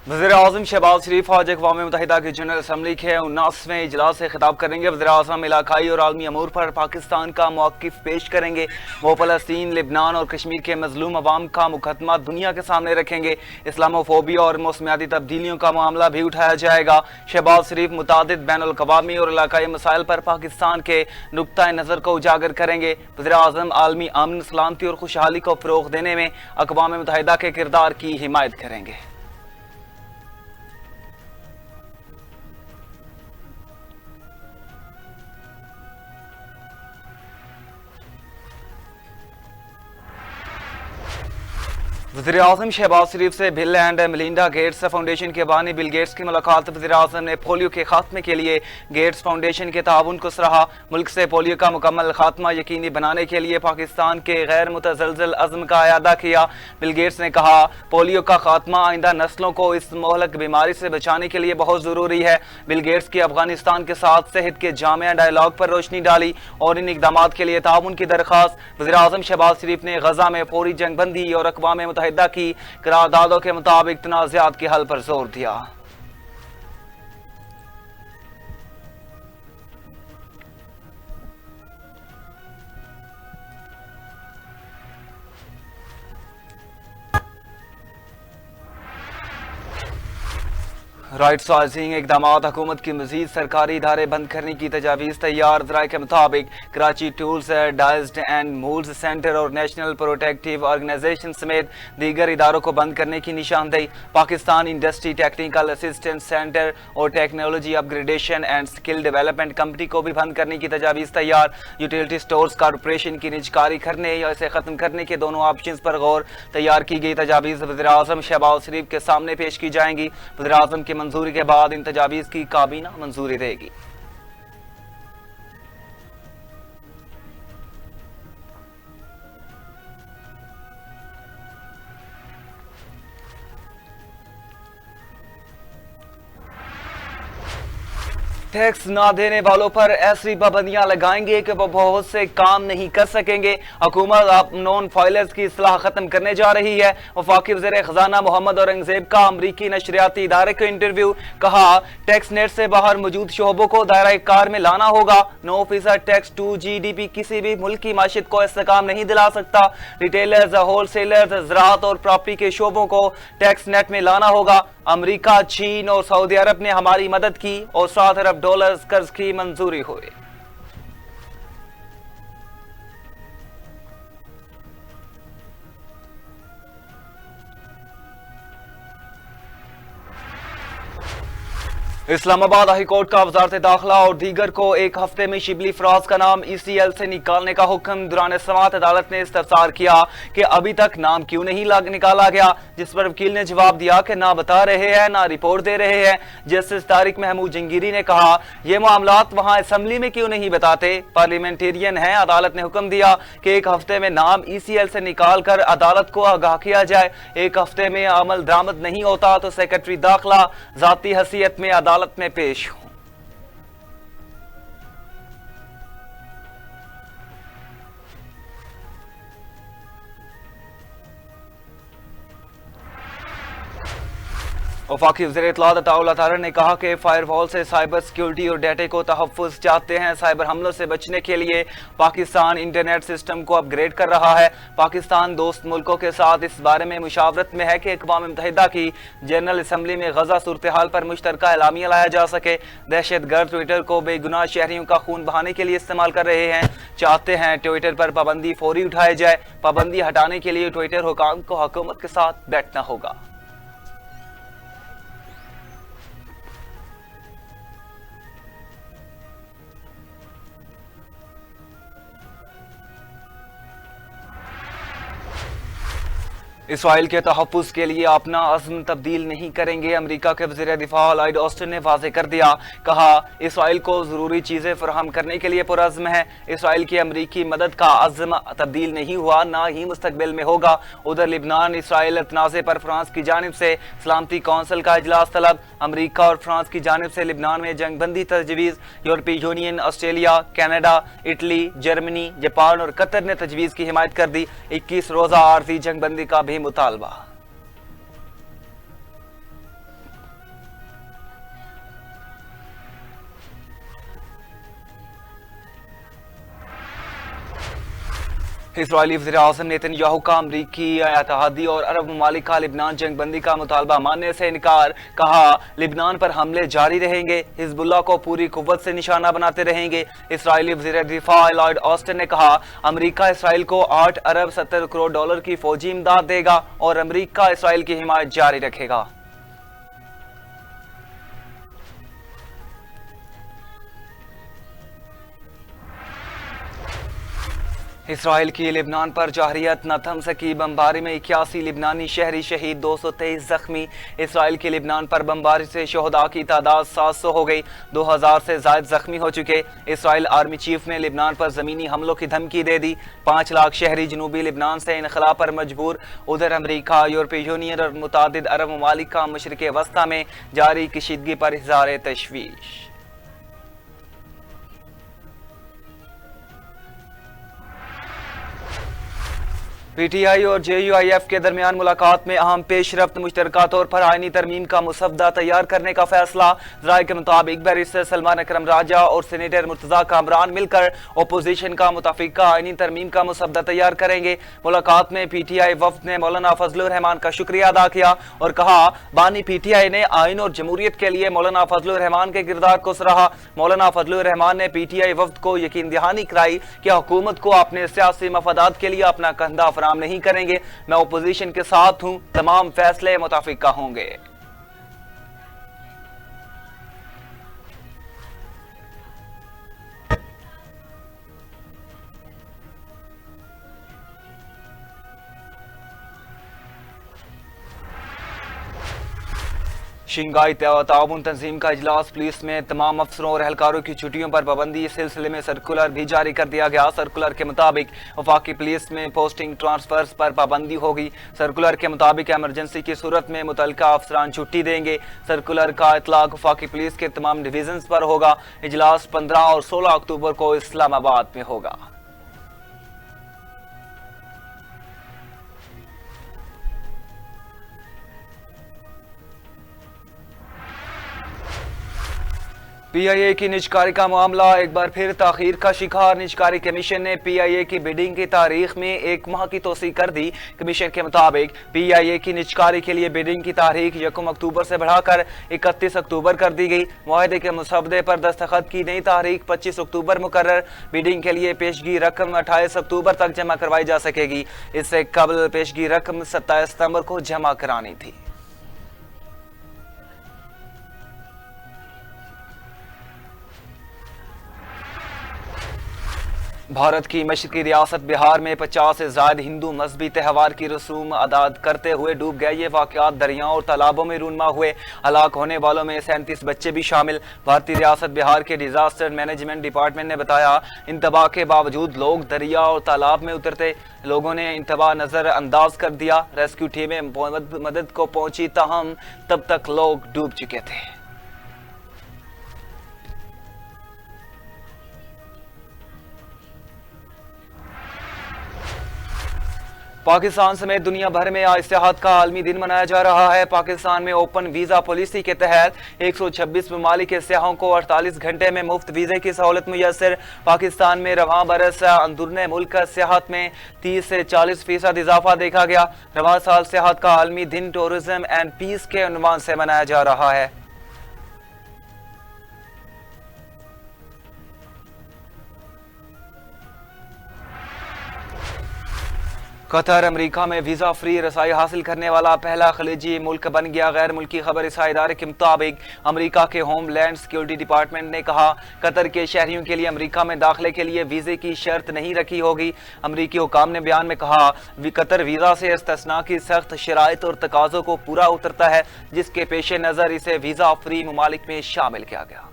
वज़ीर-ए-आज़म शहबाज शरीफ आज अक़वाम मुत्तहिदा की जनरल असम्बली के 19वें इजलास से खिताब करेंगे। वज़ीर-ए-आज़म इलाकाई और आलमी अमूर पर पाकिस्तान का मौक़िफ़ पेश करेंगे। वो फ़लस्तीन, लिबनान और कश्मीर के मज़लूम अवाम का मुक़दमा दुनिया के सामने रखेंगे। इस्लामोफोबिया और मौसमियाती तब्दीलियों का मामला भी उठाया जाएगा। शहबाज शरीफ मुतादिद बैनुल-अक़वामी और इलाकाई मसाइल पर पाकिस्तान के नुक्ता नज़र को उजागर करेंगे। वज़ीर-ए-आज़म आलमी अमन, सलामती और खुशहाली को फ़रोग़ देने में अक़वाम मुत्तहिदा के किरदार की हिमायत करेंगे। वज़ीर-ए-आज़म शहबाज शरीफ से bill and Melinda Gates foundation के बानी बिल गेट्स की मुलाकात। वज़ीर-ए-आज़म ने पोलियो के खात्मे के लिए गेट्स फाउंडेशन के ताउन को सराहा। मुल्क से पोलियो का मुकम्मल खात्मा यकीनी बनाने के लिए पाकिस्तान के गैर मुतज़लज़ल अज़्म का अयादा किया। बिल गेट्स ने कहा, पोलियो का खात्मा आइंदा नस्लों को इस मोहलक बीमारी से बचाने के लिए बहुत ज़रूरी है। बिल गेट्स की अफगानिस्तान के साथ सेहत के जामिया डायलॉग पर रोशनी डाली और इन इक़दाम के लिए ताउन की दरख्वास्त। वज़ीर-ए-आज़म शहबाज शरीफ ने गजा में फौरी जंगबंदी और अक़वाम मुत्तहिदा की करारदादों के मुताबिक तनाज़ात के हल पर जोर दिया। राइट्स वाइजिंग इकदाम हुकूमत की मजीद सरकारी इदारे बंद करने की तजावीज़ तैयार। ज़राए के मुताबिक Karachi tools, dies and moulds centre और नेशनल प्रोटेक्टिव ऑर्गेनाइजेशन समेत दीगर इदारों को बंद करने की निशानदेही। Pakistan industry technical assistance centre और technology upgradation and skill development company को भी बंद करने की तजावीज़ तैयार। यूटिलिटी स्टोर्स कॉरपोरेशन की निजकारी करने या इसे ख़त्म करने के दोनों ऑप्शन पर गौर। तैयार की गई तजावीज़ वज़ीर-ए-आज़म शहबाज शरीफ के सामने पेश की जाएंगी। वज़ीर-ए-आज़म की मंजूरी के बाद इन तजावीज़ की काबीना मंजूरी देगी। टैक्स ना देने वालों पर ऐसी पाबंदियां लगाएंगे कि वो बहुत से काम नहीं कर सकेंगे। हुकूमत अब नॉन फाइलर्स की इस्लाह खत्म करने जा रही है। वफाकी वज़ीर खजाना मोहम्मद औरंगजेब का अमरीकी नशरियाती इदारे को इंटरव्यू। कहा, टैक्स नेट से बाहर मौजूद शोबों को दायरा कार में लाना होगा। 9% टैक्स टू GDP किसी भी मुल्क की माशियत को इस्तेकाम नहीं दिला सकता। रिटेलर्स, होलसेलर्स, ज़राअत और प्रॉपर्टी के शोबों को टैक्स नेट में लाना होगा। अमेरिका, चीन और सऊदी अरब ने हमारी मदद की और $7 अरब कर्ज की मंजूरी हुई। इस्लामाबाद हाई कोर्ट का वजारत दाखिला और दीगर को एक हफ्ते में शिबली फराज का नाम ECL से निकालने का हुक्म। दौरान समाअत अदालत ने इस्तफसार किया कि अभी तक नाम क्यों नहीं निकाला गया, जिस पर वकील ने जवाब दिया कि ना बता रहे हैं ना रिपोर्ट दे रहे हैं। जस्टिस तारिक महमूद जंगीरी ने कहा, यह मामलात वहां असम्बली में क्यों नहीं बताते, पार्लियामेंटेरियन है। अदालत ने हुक्म दिया कि एक हफ्ते में नाम ECL से निकाल कर अदालत को आगाह किया जाए। एक हफ्ते में अमल दरामद नहीं होता तो सेक्रेटरी दाखिला जाती हैसियत में अदालत में पेश हो। वफाकी वज़ीर इत्तलात अताउल्लाह तारा ने कहा कि फायरवॉल से साइबर सिक्योरिटी और डेटा को तहफ़्फ़ुज़ चाहते हैं। साइबर हमलों से बचने के लिए पाकिस्तान इंटरनेट सिस्टम को अपग्रेड कर रहा है। पाकिस्तान दोस्त मुल्कों के साथ इस बारे में मुशावरत में है कि अक़वाम मुत्तहिदा की जनरल असम्बली में गजा सूरत हाल पर मुश्तरका एलामिया लाया जा सके। दहशतगर्द ट्विटर को बेगुनाह शहरियों का खून बहाने के लिए इस्तेमाल कर रहे हैं। चाहते हैं ट्विटर पर पाबंदी फौरी उठाई जाए। पाबंदी हटाने के लिए ट्विटर हुकाम को हुकूमत के साथ बैठना होगा। इसराइल के तहफ़्फ़ुज़ के लिए अपना अज़्म तब्दील नहीं करेंगे। अमेरिका के वज़ीर दिफा लॉयड ऑस्टिन ने वाज़ेह कर दिया। कहा, इसराइल को ज़रूरी चीज़ें फराहम करने के लिए पुरअज़्म है। इसराइल की अमरीकी मदद का अज़्म तब्दील नहीं हुआ, ना ही मुस्तक़बिल में होगा। उधर लिबनान इसराइल तनाज़े पर फ्रांस की जानिब से सलामती कौंसिल का इजलास तलब। अमरीका और फ्रांस की जानिब से लिबनान में जंगबंदी तजवीज़। यूरोपीय union, Australia, Canada, Italy, Germany, Japan और कतर ने तजवीज़ की हिमायत कर दी। 21 रोज़ा आर्जी जंगबंदी का भी मुतालबा। इसराइली वज़ीर-ए-आज़म नेतन्याहू का अमरीकी इत्तेहादी और अरब ममालिक का लिबनान जंगबंदी का मुतालबा मानने से इनकार, कहा लिबनान पर हमले जारी रहेंगे, हिजबुल्लाह को पूरी कुव्वत से निशाना बनाते रहेंगे। इसराइली वज़ीर दिफा लॉयड ऑस्टिन ने कहा अमरीका इसराइल को 8 अरब 70 करोड़ डॉलर की फौजी इमदाद देगा और अमरीका इसराइल की हिमायत जारी रखेगा। इसराइल की लिबनान पर जारहियत न थम सकी, बमबारी में 81 लिबनानी शहरी शहीद, 223 जख्मी। इसराइल की लिबनान पर बमबारी से शहदा की तादाद 700 हो गई, 2000 से ज्यादा जख्मी हो चुके। इसराइल आर्मी चीफ ने लिबनान पर जमीनी हमलों की धमकी दे दी। 5 लाख शहरी जनूबी लिबनान से इनखला पर मजबूर। उधर अमरीका, यूरोपीय यूनियन और मुतादिद अरब ममालिक का मशरिक वस्ता में जारी कशीदगी पर इज़हार तशवीश। पीटीआई और JUIF के दरमियान मुलाकात में अहम पेशरफ्त, मुश्तरका तौर पर आईनी तरमीम का मुसवदा तैयार करने का फैसला। ज़राए के मुताबिक बैरिस्टर सलमान अकरम राजा और सीनेटर मुर्तज़ा कामरान मिलकर अपोजिशन का मुताफिका आईनी तरमीम का मुसवदा तैयार करेंगे। मुलाकात में PTI वफ्द ने मौलाना फजलुर रहमान का शुक्रिया अदा किया और कहा बानी PTI ने आइन और जमहूरियत के लिए मौलाना फजलुर रहमान के किरदार को सराहा। मौलाना फजलुर रहमान ने PTI वफ्द को यकीन दहानी कराई कि हुकूमत को अपने सियासी मफादात के लिए अपना कंधा फराम नहीं करेंगे। मैं ओपोजिशन के साथ हूं, तमाम फैसले मुताफिका होंगे। शंघाई ताउन तंजीम का इजलास, पुलिस में तमाम अफसरों और एहलकारों की छुट्टियों पर पाबंदी। इस सिलसिले में सर्कुलर भी जारी कर दिया गया। सर्कुलर के मुताबिक वफाकी पुलिस में पोस्टिंग ट्रांसफर्स पर पाबंदी होगी। सर्कुलर के मुताबिक इमरजेंसी की सूरत में मुतल्लिका अफसरान छुट्टी देंगे। सर्कुलर का इतलाक वफाकी पुलिस के तमाम डिवीजन पर होगा। इजलास 15 और 16 अक्टूबर को इस्लामाबाद में होगा। PIA की निजकारी का मामला एक बार फिर ताखीर का शिकार। निजकारी कमीशन ने PIA की बिडिंग की तारीख में 1 माह की तोसी कर दी। कमीशन के मुताबिक PIA की निजकारी के लिए बिडिंग की तारीख 1 अक्टूबर से बढ़ाकर 31 अक्टूबर कर दी गई। मुआहदे के मुसवदे पर दस्तखत की नई तारीख 25 अक्टूबर मुकर्रर। बिडिंग के लिए पेशगी रकम 28 अक्टूबर तक जमा करवाई जा सकेगी। इससे कबल पेशगी रकम 27 सितंबर को जमा करानी थी। भारत की मशरकी रियासत बिहार में 50 से ज्यादा हिंदू मजहबी त्यौहार की रसूम अदा करते हुए डूब गए। ये वाकयात दरियाओं और तालाबों में रूनमा हुए। हलाक होने वालों में 37 बच्चे भी शामिल। भारतीय रियासत बिहार के डिजास्टर मैनेजमेंट डिपार्टमेंट ने बताया इंतबाह के बावजूद लोग दरिया और तालाब में उतरते। लोगों ने इंतबाह नजरअंदाज कर दिया। रेस्क्यू टीमें मदद को पहुंची, ताहम तब तक लोग डूब चुके थे। पाकिस्तान समेत दुनिया भर में आज सेहत का आलमी दिन मनाया जा रहा है। पाकिस्तान में ओपन वीजा पॉलिसी के तहत 126 ममालिक के सयाहों को 48 घंटे में मुफ्त वीजे की सहूलत मुयसर। पाकिस्तान में रवां बरस अंदरूनी मुल्क सेहत में 30 से 40% इजाफा देखा गया। रवां साल सेहत का आलमी दिन टूरिज्म एंड पीस के उन्वान से मनाया जा रहा है। कतर अमेरिका में वीजा फ्री रसाई हासिल करने वाला पहला खलीजी मुल्क बन गया। गैर मुल्की खबर इदारे के मुताबिक अमेरिका के होमलैंड सिक्योरिटी डिपार्टमेंट ने कहा कतर के शहरियों के लिए अमेरिका में दाखिले के लिए वीजे की शर्त नहीं रखी होगी। अमेरिकी हुकाम ने बयान में कहा कतर वीजा से इस्तिस्ना की सख्त शराइत और तकाजों को पूरा उतरता है, जिसके पेश नजर इसे वीजा फ्री ममालिक में शामिल किया गया।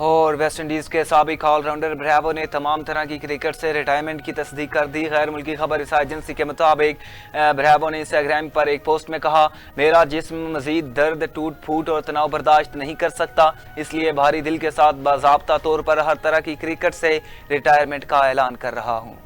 और वेस्ट इंडीज के साबिक ऑलराउंडर ब्रावो ने तमाम तरह की क्रिकेट से रिटायरमेंट की तस्दीक कर दी। गैर मुल्की खबर एजेंसी के मुताबिक ब्रावो ने इंस्टाग्राम पर एक पोस्ट में कहा मेरा जिस्म मजीद दर्द, टूट फूट और तनाव बर्दाश्त नहीं कर सकता, इसलिए भारी दिल के साथ बाज़ाब्ता तौर पर हर तरह की क्रिकेट से रिटायरमेंट का ऐलान कर रहा हूँ।